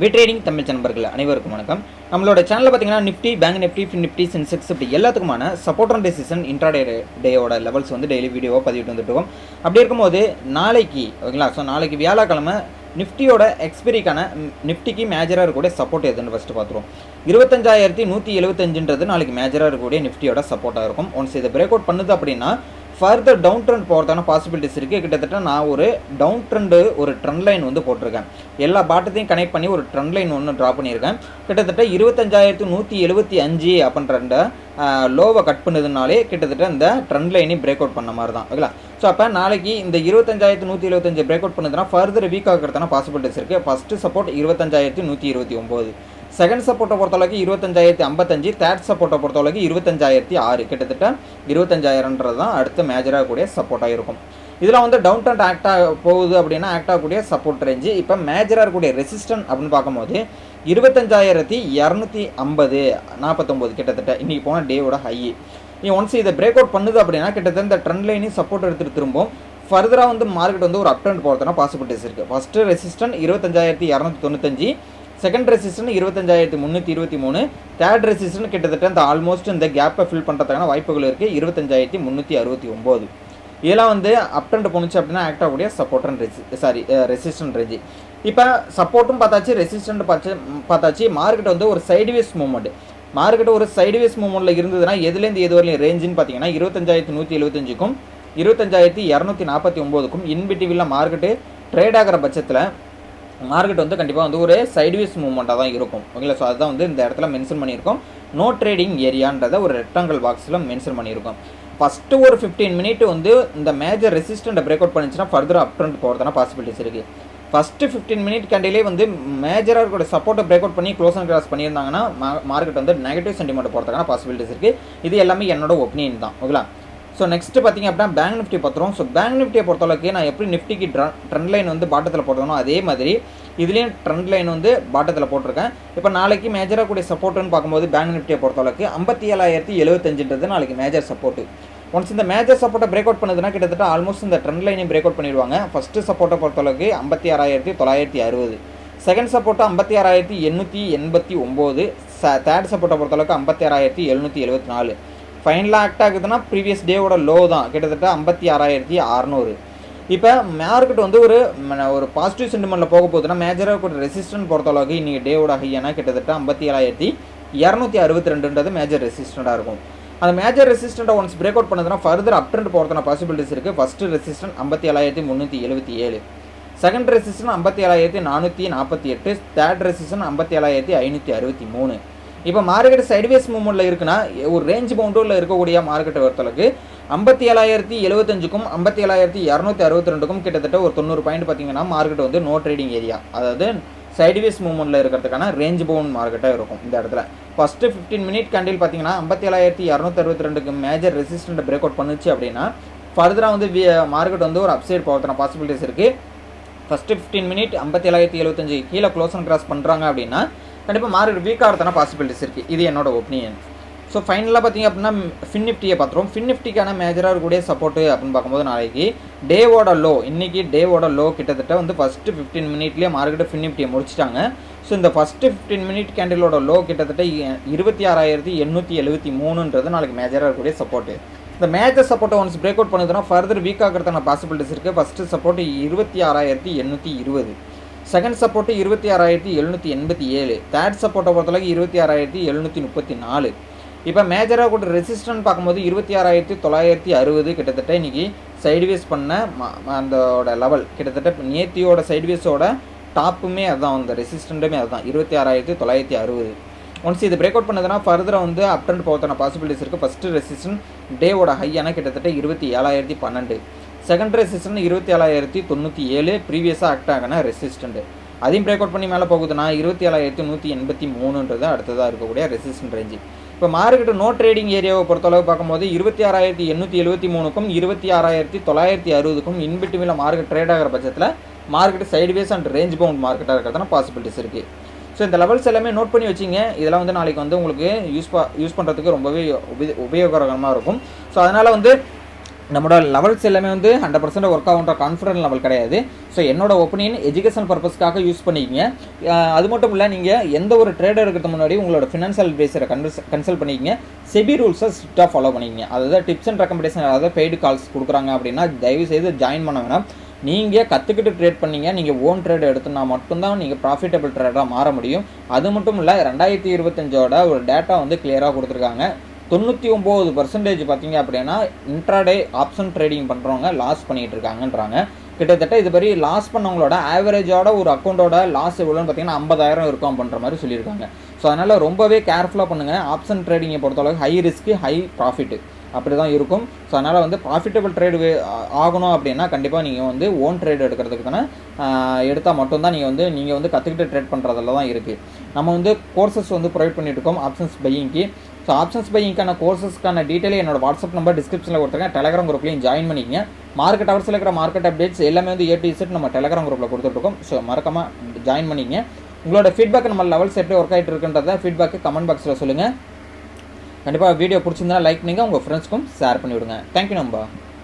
Trading Tamil நண்பர்கள் அனைவருக்கும் வணக்கம். நம்மளோட சேனலில் பார்த்தீங்கன்னா Nifty, bank Nifty, fin Nifty, Sensex இப்படி எல்லாத்துக்குமான சப்போர்ட் அண்ட் ரெசிஸ்டன்ஸ் டேயோட லெவல்ஸ் வந்து டெய்லி வீடியோவாக பதிவிட்டு வந்துட்டு இருக்கோம். அப்படி இருக்கும்போது நாளைக்கு ஓகேங்களா, ஸோ நாளைக்கு வியாழக்கிழமை நிஃப்டியோட எக்ஸ்பெரிக்கான நிஃப்டிக்கு மேஜராக இருக்கக்கூடிய சப்போர்ட் எதுன்னு ஃபஸ்ட்டு பார்த்துருவோம். 25,175 நாளைக்கு மேஜராக இருக்கக்கூடிய நிஃப்டியோட சப்போர்ட்டாக இருக்கும். ஒன்ஸ் இதை பிரேக் அவுட் பண்ணுது அப்படின்னா ஃபர்தர் டவுன் ட்ரெண்ட் போகிறதான பாசிபிலிட்டிஸ் இருக்குது. கிட்டத்தட்ட நான் ஒரு டவுன் ட்ரெண்டு ஒரு ட்ரெண்ட் லைன் வந்து போட்டிருக்கேன். எல்லா பாட்டத்தையும் கனெக்ட் பண்ணி ஒரு ட்ரெண்ட் லைன் ஒன்று ட்ரா பண்ணியிருக்கேன். கிட்டத்தட்ட 25,175 அப்படின்ற லோவை கட் பண்ணுதுனாலே கிட்டத்தட்ட இந்த ட்ரெண்ட் லைனையும் பிரேக் அவுட் பண்ண மாதிரி தான் ஓகேங்களா. ஸோ அப்போ நாளைக்கு இந்த 25,175 பிரேக் அவுட் பண்ணுதுன்னா ஃபர்தர் வீக் ஆகிறதான பாசிபிலிட்டிஸ் இருக்குது. ஃபஸ்ட்டு சப்போர்ட் 25,129, செகண்ட் சப்போர்ட்டை பொறுத்தளவுக்கு 25,055, தேர்ட் சப்போர்ட்டை பொறுத்தளவுக்கு 25,006, கிட்டத்தட்ட 25,000 தான் அடுத்த மேஜராக கூடிய சப்போர்ட்டாக இருக்கும். இதில் வந்து டவுன் ட்ரெண்ட் ஆக்ட் போகுது அப்படின்னா ஆக்ட் ஆகக்கூடிய சப்போர்ட் ரேஞ்சு. இப்போ மேஜராக இருக்கக்கூடிய ரெசிஸ்டன்ட் அப்படின்னு பார்க்கும்போது 25,250, 49 கிட்டத்தட்ட இன்றைக்கி போன டேவோட ஹை. ஒன்ஸ் இதை பிரேக் அவுட் பண்ணுது அப்படின்னா கிட்டத்தட்ட இந்த ட்ரெண்ட் லைனையும் சப்போர்ட் எடுத்துகிட்டு திரும்பவும் ஃபர்தராக வந்து மார்க்கெட் வந்து ஒரு அப் ட்ரெண்ட் போகிறதுனா பாசிபிலிட்டிஸ் இருக்குது. First resistant 25,295, second resistant 25,323, third resistant கிட்டத்தட்ட இந்த ஆல்மோஸ்ட் இந்த கேப்பை ஃபில் பண்ணுறதுக்கான வாய்ப்புகள் இருக்குது 25,369. இதெல்லாம் வந்து அப் ட்ரெண்ட் போணுச்சு அப்படின்னா ஆக்ட் ஆகக்கூடிய சப்போர்ட் அண்ட் ரெசிஸ்டன்ட் ரேஞ்சு. இப்போ சப்போர்ட்டும் பார்த்தாச்சு, ரெசிஸ்டன்ட் பார்த்தாச்சு. மார்க்கெட் வந்து ஒரு சைடுவேஸ் மூவ்மெண்ட், மார்க்கெட் ஒரு சைடுவேஸ் மூவ்மெண்ட்டில் இருந்ததுன்னா எதுலேருந்து எது வரலையும் ரேஞ்சுன்னு பார்த்தீங்கன்னா 25,175க்கும் 25,249க்கும் இன்பிட்டிவில் மார்க்கெட்டு ட்ரேட் ஆகிற பட்சத்தில் மார்க்கெட் வந்து கண்டிப்பாக வந்து ஒரு சைட்வேஸ் மூவ்மெண்ட்டாக தான் இருக்கும் ஓகேங்களா. ஸோ அதுதான் வந்து இந்த இடத்துல மென்ஷன் பண்ணியிருக்கோம். நோ ட்ரேடிங் ஏரியான்றதை ஒரு ரெக்டாங்கிள் பாக்ஸில் மென்ஷன் பண்ணியிருக்கோம். ஃபஸ்ட்டு ஒரு 15 மினிட் வந்து இந்த மேஜர் ரெசிஸ்டண்ட்டை பிரேக் அவுட் பண்ணிச்சுன்னா ஃபர்தர் அப் ட்ரெண்ட் போகிறதுனா பாசிபிலிட்டிஸ் இருக்குது. ஃபஸ்ட்டு 15 மினிட் கேண்டிலே வந்து மேஜராக இருக்கிற சப்போர்ட்டை பிரேக் அவுட் பண்ணி க்ளோஸ் அண்ட் கிராஸ் பண்ணியிருந்தாங்கன்னா மார்க்கெட் வந்து நெகட்டிவ் சென்டிமெண்ட் போகிறதுக்கான பாசிபிலிட்டிஸ் இருக்குது. இது எல்லாமே என்னோட ஒப்பீனியன் தான் ஓகேங்களா. ஸோ நெக்ஸ்ட்டு பார்த்திங்க அப்படின்னா பேங்க் நிஃப்டி பார்த்துருவோம். ஸோ பேங்க் நிஃப்டியை பொறுத்தளவுக்கு நான் எப்படி நிஃப்டிக்கு ட்ரெண்ட் லைன் வந்து பாட்டத்தில் போட்டணும் அதே மாதிரி இதுலேயும் ட்ரெண்ட் லைன் வந்து பாட்டத்தில் போட்டிருக்கேன். இப்போ நாளைக்கு மேஜராக கூடிய சப்போர்ட்டுன்னு பார்க்கும்போது பேங்க் நிஃப்டியை பொறுத்தளவுக்கு 57,075 நாளைக்கு மேஜர் சப்போர்ட்டு. ஒன்ஸ் இந்த மேஜர் சப்போர்ட்டை பிரேக் அவுட் பண்ணுதுன்னா கிட்டத்தட்ட ஆல்மோஸ்ட் இந்த ட்ரெண்ட் லைனையும் பிரேக் அவுட் பண்ணிடுவாங்க. ஃபஸ்ட்டு சப்போர்ட்டை பொறுத்தளவுக்கு 56,960, செகண்ட் சப்போர்ட்டு 56,889, தேர்ட் சப்போர்ட்டை பொறுத்தளவுக்கு 56,774. ஃபைனலாக ஆக்ட் ஆகுதுன்னா ப்ரீவியஸ் டேவோட லோ தான் கிட்டத்தட்ட 56,600. இப்போ மார்க்கெட் வந்து ஒரு பாசிட்டிவ் சென்டிமெண்ட்டில் போக போகுதுன்னா மேஜராக ஒரு ரெசிஸ்டன்ட் பொறுத்தளவுக்கு இன்றைக்கி டேவோட ஹையானா கிட்டத்தட்ட 57,262 மேஜர் ரெசிஸ்டண்ட்டாக இருக்கும். அந்த மேஜர் ரெசிஸ்டண்ட்டை ஒன்ஸ் பிரேக் அவுட் பண்ணதுன்னா ஃபர்தர் அப் ட்ரெண்ட் போகிறதுனா பாசிபிலிட்டிஸ் இருக்குது. First resistance 57,377, second resistance 57,448, third resistance 57,563. இப்போ மார்க்கெட் சைட்வேஸ் மூவ்மெண்ட்டில் இருக்குன்னா ஒரு ரேஞ்ச் பவுண்டரில் இருக்கக்கூடிய மார்க்கெட்டை பொறுத்தளவுக்கு 57,075க்கும் 57,262க்கும் கிட்டத்தட்ட ஒரு 90 பாயிண்ட் பார்த்தீங்கன்னா மார்க்கெட் வந்து நோ ட்ரேடிங் ஏரியா, அதாவது சைட்வேஸ் மூவ்மெண்ட்டில் இருக்கிறதுக்கான ரேஞ்ச் பவுண்ட் மார்க்கெட்டாக இருக்கும் இந்த இடத்துல. ஃபஸ்ட்டு 15 மினிட் கேண்டில் பார்த்தீங்கன்னா 57,262க்கு மேஜர் ரெசிஸ்டண்ட்டை பிரேக் அவுட் பண்ணுச்சு அப்படின்னா ஃபர்தராக வந்து மார்க்கெட் வந்து ஒரு அப்சைட் போகிறதுன பாசிபிலிட்டிஸ் இருக்குது. ஃபஸ்ட்டு 15 மினிட் 57,075 கீழே க்ளோஸ் அண்ட் கிராஸ் பண்ணுறாங்க அப்படின்னா கண்டிப்பாக மார்க்கெட் வீக் ஆகிறதுனா பாசிபிலிட்டிஸ் இருக்குது. இது என்னோட ஒப்பீனியன். ஸோ ஃபைனலாக பார்த்திங்க அப்படின்னா ஃபின் நிஃப்டியை பார்த்துருவோம். ஃபின் நிஃப்டிக்கான மேஜராக இருக்கக்கூடிய சப்போர்ட்டு அப்படின்னு பார்க்கும்போது நாளைக்கு டேவோட லோ, இன்றைக்கி டேவோட லோ கிட்டத்தட்ட வந்து ஃபஸ்ட்டு 15 மினிட்லேயே மார்க்கெட்டு ஃபின் நிஃப்டியை முடிச்சிட்டாங்க. ஸோ இந்த ஃபஸ்ட்டு 15 மினிட் கேண்டிலோட லோ கிட்டத்தட்ட 26,873 நாளைக்கு மேஜராக இருக்கக்கூடிய சப்போர்ட்டு. இந்த மேஜர் சப்போர்ட்டை ஒன்ஸ் பிரேக் அவுட் பண்ணுதுன்னா ஃபர்தர் வீக் ஆகிறதுக்கான பாசிபிலிட்டிஸ் இருக்குது. First support 26,820, second support 26,787, third சப்போர்ட்டை பொறுத்தளவுக்கு 26,734. இப்போ மேஜராக கூட ரெசிஸ்டன்ட் பார்க்கும்போது 26,960 கிட்டத்தட்ட இன்றைக்கி சைட்வேஸ் பண்ண அதோட லெவல் கிட்டத்தட்ட நேத்தியோட சைட்வேஸோட டாப்புமே அதுதான், அந்த ரெசிஸ்டண்ட்டுமே அதுதான் 26,960. ஒன்ஸ் இது பிரேக் அவுட் பண்ணதுன்னா ஃபர்தராக வந்து அப் ட்ரெண்ட் போகிறதுன பாசிபிலிட்டிஸ் இருக்குது. ஃபஸ்ட்டு ரெசிஸ்டன்ட் டேவோட ஹையான கிட்டத்தட்ட 27,012, செகண்ட் ரெசிஸ்டன்ட் 27,097 ப்ரீவியஸாக ஆக்ட் ஆகின ரெசிஸ்டண்ட்டு. அதையும் பிரேக் அவுட் பண்ணி மேலே போகுதுன்னா 27,183 அடுத்ததாக இருக்கக்கூடிய ரெசிஸ்டன்ட் ரேஞ்சு. இப்போ மார்க்கெட்டு நோ ட்ரேடிங் ஏரியாவை பொறுத்தளவு பார்க்கும்போது 26,873க்கும் 26,960க்கும் இன்பிட்வீனில் மார்க்கெட் ட்ரேட் ஆகிற பட்சத்தில் market sideways and range bound மார்க்கெட்டாக இருக்கிறதுனா பாசிபிலிட்டிஸ் இருக்குது. ஸோ இந்த லெவல்ஸ் எல்லாமே நோட் பண்ணி வச்சிங்க. இதெல்லாம் வந்து நாளைக்கு வந்து உங்களுக்கு யூஸ் பண்ணுறதுக்கு ரொம்பவே உபயோகரமாக இருக்கும். ஸோ அதனால் வந்து நம்மளோட லெவல்ஸ் எல்லாமே வந்து 100% ஒர்க் ஆகுன்ற கான்ஃபிடன்ட் லெவல் கிடையாது. ஸோ என்னோட ஒப்பீனியன் எஜுகேஷன் பர்பஸ்க்காக யூஸ் பண்ணிக்கிங்க. அது மட்டும் இல்லை, நீங்கள் எந்த ஒரு ட்ரேடர் இருக்கிறது முன்னாடி உங்களோட ஃபினான்ஷியல் அட்வைசரை கன்சல்ட் பண்ணிக்கிங்க. செபி ரூல்ஸை ஸ்ட்ரிக்டாக ஃபாலோ பண்ணிக்கிங்க. அதாவது டிப்ஸ் அண்ட் ரெக்கமெண்டேஷன், அதாவது பெய்டு கால்ஸ் கொடுக்குறாங்க அப்படின்னா தயவுசெய்து ஜாயின் பண்ண வேணாம். நீங்கள் கற்றுக்கிட்டு ட்ரேட் பண்ணீங்க, நீங்கள் ஓன் ட்ரேட் எடுத்துனா மட்டும்தான் நீங்கள் ப்ராஃபிட்டபிள் ட்ரேடாக மாற முடியும். அது மட்டும் இல்லை, 2025 ஒரு டேட்டா வந்து கிளியராக கொடுத்துருக்காங்க. 99% பார்த்தீங்க அப்படின்னா இன்ட்ராடே ஆப்ஷன் ட்ரேடிங் பண்ணுறவங்க லாஸ் பண்ணிகிட்டு இருக்காங்கன்றாங்க. கிட்டத்தட்ட இது மாதிரி லாஸ் பண்ணவங்களோட ஆவரேஜோட ஒரு அக்கௌண்ட்டோட லாஸ் எவ்வளோன்னு பார்த்தீங்கன்னா 50,000 இருக்கும் அப்படின்ற மாதிரி சொல்லியிருக்காங்க. ஸோ அதனால் ரொம்பவே கேர்ஃபுல்லாக பண்ணுங்கள். ஆப்ஷன் ட்ரேடிங்கை பொறுத்தளவுக்கு ஹை ரிஸ்க்கு ஹை ப்ராஃபிட்டு அப்படி தான் இருக்கும். ஸோ அதனால் வந்து ப்ராஃபிட்டபிள் ட்ரேடு ஆகணும் அப்படின்னா கண்டிப்பாக நீங்கள் வந்து ஓன் ட்ரேட் எடுக்கிறதுக்கு தானே எடுத்தால் மட்டும்தான் நீங்கள் வந்து கற்றுக்கிட்டு ட்ரேட் பண்ணுறதுல தான் இருக்குது. நம்ம வந்து கோர்சஸ் வந்து ப்ரொவைட் பண்ணிட்டு இருக்கோம் ஆப்ஷன்ஸ் பையிங்க்கு. ஸோ ஆப்ஷன்ஸ் பையிங்கான கோர்சஸ்க்கான டீட்டெயில் என்னோட வாட்ஸ்அப் நம்பர் டிஸ்கிரிப்ஷனில் கொடுத்துருக்கேன். டெலகிராம் குரூப்லையும் ஜாயின் பண்ணிக்கங்க. மார்க்கெட் ஹவர்ஸில் இருக்கிற மார்க்கெட் அப்டேட்ஸ் எல்லாமே வந்து A to Z நம்ம டெலகிராம் குரூப்பில் கொடுத்துட்ருக்கோம். ஸோ மறக்காமல் ஜாயின் பண்ணிக்கங்க. உங்களோட ஃபீட்பேக் நம்ம லெவல்ஸ் எப்படி ஒர்க் ஆகிட்டு இருக்குன்றத ஃபீட்பேக்கு கமெண்ட் பாக்ஸில் சொல்லுங்கள். கண்டிப்பாக வீடியோ பிடிச்சிருந்தா லைக் பண்ணுங்கள், உங்கள் ஃப்ரெண்ட்ஸ்க்கும் ஷேர் பண்ணிவிடுங்க. தேங்க்யூ நம்பா.